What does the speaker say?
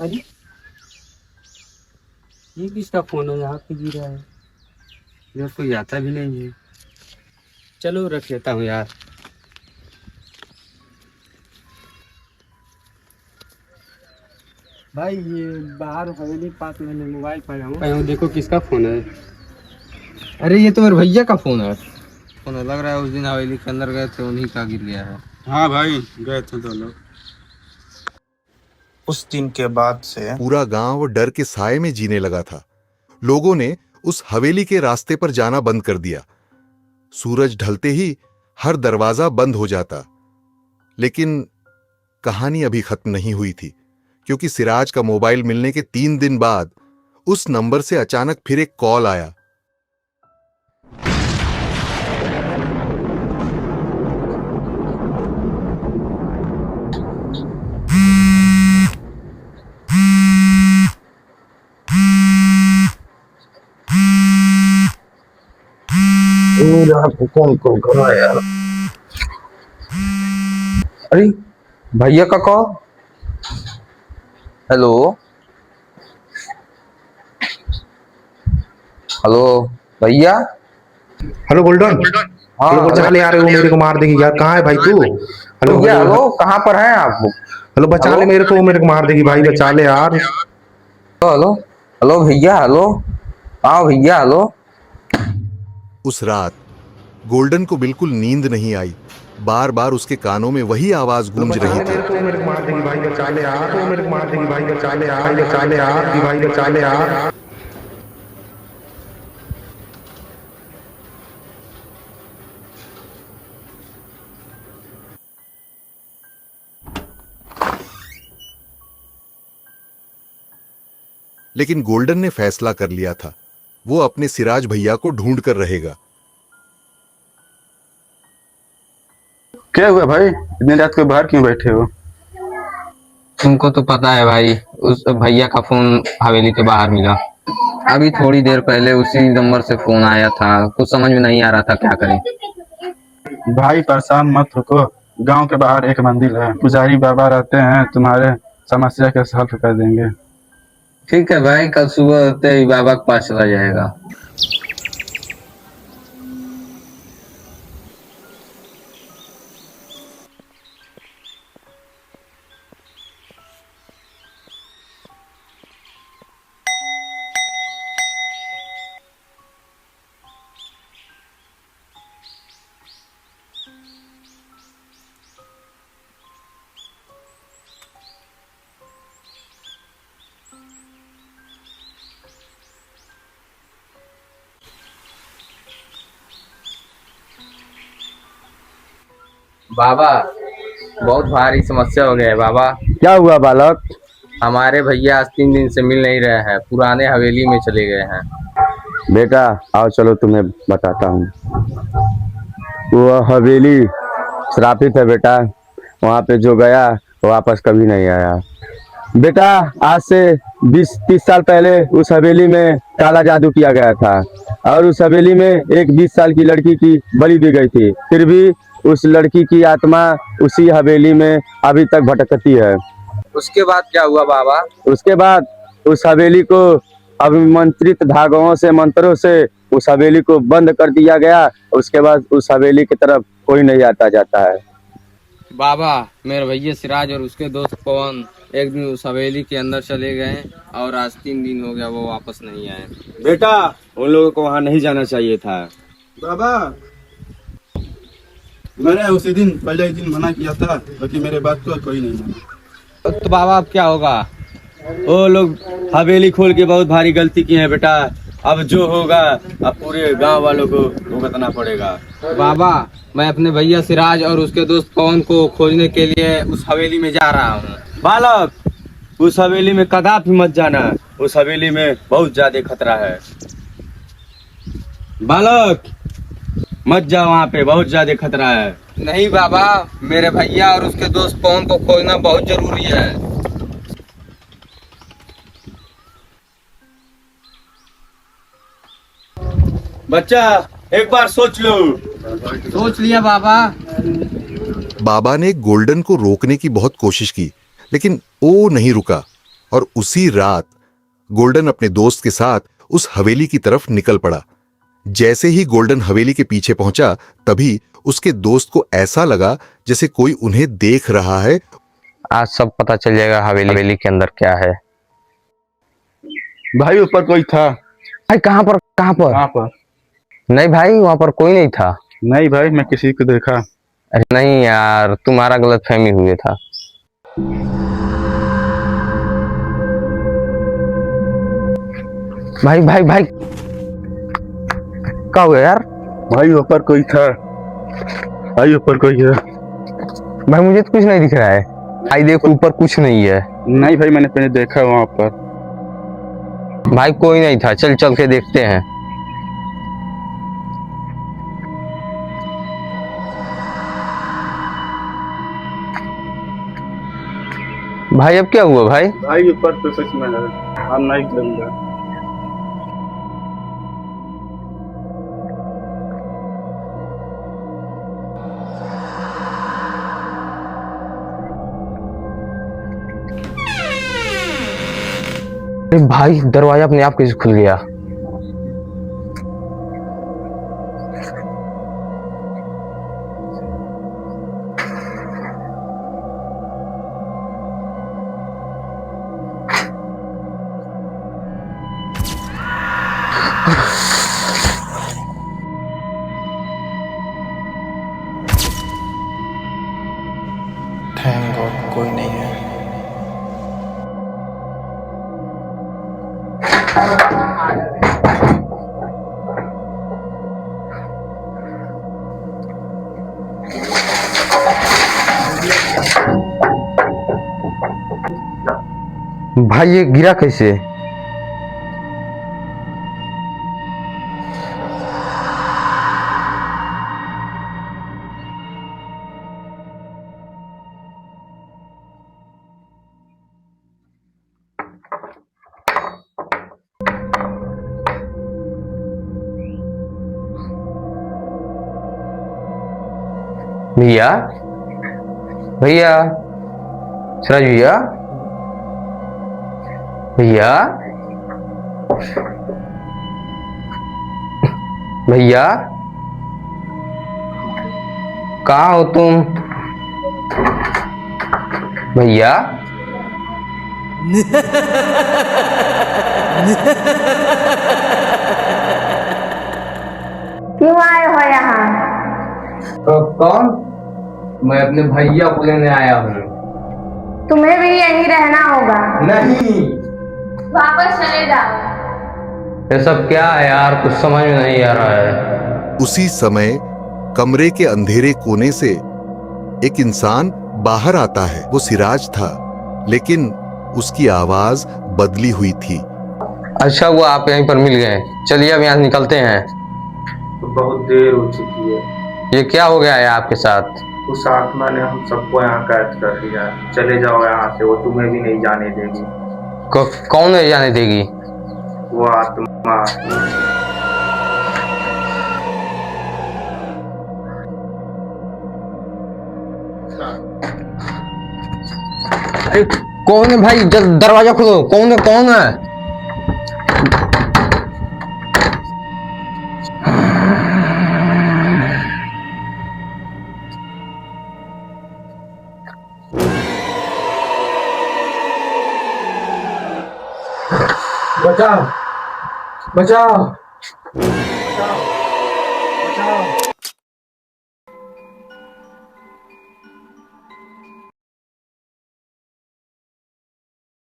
अरे ये किसका फोन है यहाँ पे गिरा है? इधर कोई आता भी नहीं है। चलो रख लेता हूँ यार। भाई ये बाहर हवेली के पास मैंने मोबाइल पाया हूँ, देखो किसका फोन है। अरे ये तो मेरे भैया का फोन है। फोन लग रहा है उस दिन हवेली के अंदर गए थे उन्हीं का गिर गया है। हाँ भाई गए थे दो लोग। उस दिन के बाद से पूरा गांव डर के साए में जीने लगा था। लोगों ने उस हवेली के रास्ते पर जाना बंद कर दिया। सूरज ढलते ही हर दरवाजा बंद हो जाता। लेकिन कहानी अभी खत्म नहीं हुई थी, क्योंकि सिराज का मोबाइल मिलने के 3 दिन बाद उस नंबर से अचानक फिर एक कॉल आया। कौन कॉल कर रहा है यार? अरे भैया का कॉल। हेलो हेलो भैया। Hello golden. हाँ हेलो बचा ले यार, वो मेरे को मार देगी यार। कहाँ है भाई तू? हेलो भैया हेलो हेलो, कहाँ पर हैं आप? हेलो बचा ले मेरे को, वो मेरे को मार देगी भाई, बचा ले यार। हेलो हेलो भैया हेलो। हाँ भैया हेलो। उस रात गोल्डन को बिल्कुल नींद नहीं आई। बार बार उसके कानों में वही आवाज गूंज रही थी। मेरे को मार देगी भाई, बचा ले यार। वो मेरे को मार देगी भाई, बचा ले यार, बचा ले यार, भाई बचा ले यार। लेकिन गोल्डन ने फैसला कर लिया था, वो अपने सिराज भैया को ढूंढ कर रहेगा। क्या हुआ भाई, इतनी रात को बाहर क्यों बैठे हो? तुमको तो पता है भाई, उस भैया का फोन हवेली के बाहर मिला। अभी थोड़ी देर पहले उसी नंबर से फोन आया था। कुछ समझ में नहीं आ रहा था क्या करें। भाई परेशान मत रुको, गांव के बाहर एक मंदिर है, पुजारी बाबा रहते हैं, तुम्हारे समस्या के सॉल्व कर देंगे। ठीक है भाई, कल सुबह होते ही बाबा के पास चला जाएगा। बाबा बहुत भारी समस्या हो गया है बाबा। क्या हुआ बालक? हमारे भैया आज 3 दिन से मिल नहीं रहे हैं, पुराने हवेली में चले गए हैं। बेटा आओ चलो तुम्हें बताता हूँ। वो हवेली श्रापित है बेटा, वहाँ पे जो गया वापस कभी नहीं आया। बेटा आज से 20-30 साल पहले उस हवेली में काला जादू किया गया था और उस हवेली में एक 20 साल की लड़की की बलि दी गई थी। फिर भी उस लड़की की आत्मा उसी हवेली में अभी तक भटकती है। उसके बाद क्या हुआ बाबा? उसके बाद उस हवेली को अभिमंत्रित धागों से, मंत्रों से उस हवेली को बंद कर दिया गया। उसके बाद उस हवेली की तरफ कोई नहीं आता जाता है। बाबा मेरे भैया सिराज और उसके दोस्त पवन एक दिन उस हवेली के अंदर चले गए और आज 3 दिन हो गया वो वापस नहीं आए। बेटा उन लोगों को वहाँ नहीं जाना चाहिए था। बाबा मैंने उसी दिन पहले ही दिन मना किया था, लेकिन मेरे बात को कोई नहीं माना। तो बाबा अब क्या होगा? वो लोग हवेली खोल के बहुत भारी गलती की है बेटा। अब जो होगा अब पूरे गांव वालों को भुगतना पड़ेगा। बाबा मैं अपने भैया सिराज और उसके दोस्त पवन को खोजने के लिए उस हवेली में जा रहा हूँ। बालक उस हवेली में कदापि मत जाना, उस हवेली में बहुत ज्यादा खतरा है। बालक मत जाओ, वहाँ पे बहुत ज्यादा खतरा है। नहीं बाबा, मेरे भैया और उसके दोस्त पवन को खोजना बहुत जरूरी है। बच्चा एक बार सोच लो। सोच लिया बाबा। बाबा ने गोल्डन को रोकने की बहुत कोशिश की, लेकिन वो नहीं रुका। और उसी रात गोल्डन अपने दोस्त के साथ उस हवेली की तरफ निकल पड़ा। जैसे ही गोल्डन हवेली के पीछे पहुंचा, तभी उसके दोस्त को ऐसा लगा जैसे कोई उन्हें देख रहा है। आज सब पता चल जाएगा हवेली के अंदर क्या है। भाई ऊपर कोई था। भाई कहाँ पर कहाँ पर? वहाँ पर नहीं भाई, वहां पर कोई नहीं था। नहीं भाई, मैं किसी को देखा। अरे नहीं यार, तुम्हारा गलत फहमी हुए था। भाई भाई भाई, क्या हुआ यार? भाई ऊपर कोई था। भाई ऊपर कोई है। भाई मुझे तो कुछ नहीं दिख रहा है। भाई देखो ऊपर कुछ नहीं है। नहीं भाई, मैंने पहले देखा वहाँ पर। भाई कोई नहीं था, चल चल के देखते हैं। भाई अब क्या हुआ भाई? भाई ऊपर तो सच में है, हम नहीं चलेंगे। अरे भाई दरवाजा अपने आप कैसे खुल गया? थैंक गॉड कोई नहीं है। भाई ये गिरा कैसे? भैया भैया, सिराज भैया, भैया भैया, कहाँ हो तुम? भैया क्यों आए हो यहाँ? कौन? मैं अपने भैया को लेने आया हूँ। तुम्हें भी यहीं रहना होगा। नहीं, वापस चले जाओ। ये सब क्या है यार, कुछ समझ में नहीं आ रहा है। उसी समय कमरे के अंधेरे कोने से एक इंसान बाहर आता है। वो सिराज था, लेकिन उसकी आवाज बदली हुई थी। अच्छा हुआ आप यहीं पर मिल गए। चलिए अब यहाँ से निकलते हैं। तो बहुत देर हो चुकी है। ये क्या हो गया है आपके साथ? उस आत्मा ने हम सबको यहाँ कैद कर लिया है। चले जाओ यहाँ से, वो तुम्हें भी नहीं जाने देगी। कौन नहीं जाने देगी? वो आत्मा। अरे कौन है भाई? दरवाजा खोलो। कौन है? कौन है? बचाओ बचाओ बचाओ।